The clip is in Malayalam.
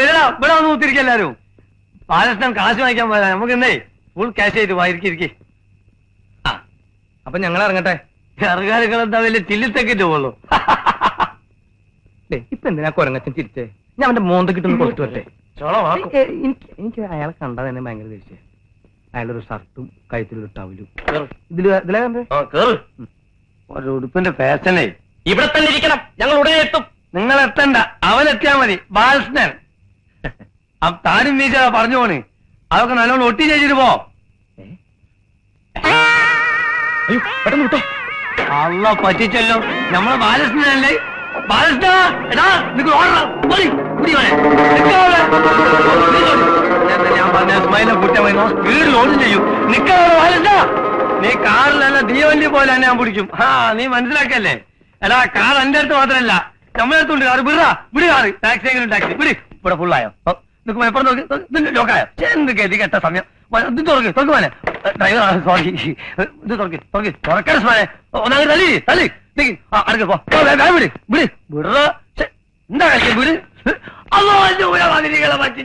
ഇവിടെ വന്ന് കുത്തിരിക്കുക എല്ലാരും. ബാലകൃഷ്ണൻ കാശ് വാങ്ങിക്കാൻ പോയാ നമുക്ക് ഇന്നേ ഫുൾ ക്യാഷ് ആയിട്ട് വായിരിക്കിരിക്കെ. ആ അപ്പൊ ഞങ്ങൾ ഇറങ്ങട്ടെ. ഇറങ്ങാനുകൾ എന്താ വലിയ ചില്ലിത്തെക്കിട്ട് പോകുള്ളൂ. ഇപ്പൊ എന്തിനാ കുരങ്ങച്ചൻ ചിരിച്ചേ? ഞാൻ അവന്റെ മോന്ത കിട്ടുന്ന കൊടുത്തു വരട്ടെ. എനിക്ക് അയാളെ കണ്ടാൽ തന്നെ ഭയങ്കര ദേഷ്യം. അയാളൊരു ഷർട്ടും കഴുത്തിലൊരു ടവലും. ഇതിലെ കണ്ടേ ഒരു ഉടുപ്പിന്റെ ഫാഷനേ. ഇവിടെ തന്നെ ഇരിക്കണം, ഞങ്ങൾ ഉടനെ എത്തും. നിങ്ങൾ എത്തണ്ട, അവനെത്തിയാ മതി. ബാലകൃഷ്ണൻ താനും വീശ പറഞ്ഞു പോണ്. അതൊക്കെ നല്ലോണം ഒട്ടി ചെയ്തിട്ട് പോ. പെട്ടെന്ന് വിട്ടോ. അള്ള പറ്റിച്ചല്ലോ. നമ്മളെ ബാലകൃഷ്ണനല്ലേ? ബാലകൃഷ്ണ എടാ നിങ്ങൾ ഓടണം. ഞാൻ പറഞ്ഞ സ്മൈലിനെ കൂട്ടാൻ വരുന്നോ സ്പീഡിൽ ഓടും ചെയ്യും. നിക്കവിടെ ബാലകൃഷ്ണ. നീ കാറിലല്ല തീവണ്ടി പോലെ തന്നെ ഞാൻ പിടിക്കും. നീ മനസ്സിലാക്കല്ലേ? എടാ കാർ എന്റെ അടുത്ത് മാത്രമല്ല നമ്മളെടുത്തുണ്ട് കാറ്. വിടാ വിട് കാറ്. ടാക്സി എങ്കിലും ടാക്സി വിട്. ഇവിടെ ഫുള്ളായോ? നിൽക്കുമ്പോ എപ്പുറം നോക്കി ഇതിന്റെ ലോക്കായോ? എന്ത് ഗതി കെട്ട സമയം. ഇത് തുറക്ക് മോനെ. Driver sorry. ഇത് തുറക്കാൻ സ്മാനെ. ഒന്നാമത് തല്ലി തല്ലി അടുക്ക പോ. വിട് വിട് വിട. എന്താ കളിക്കുക? വിട്. അല്ലോ പറ്റിച്ച്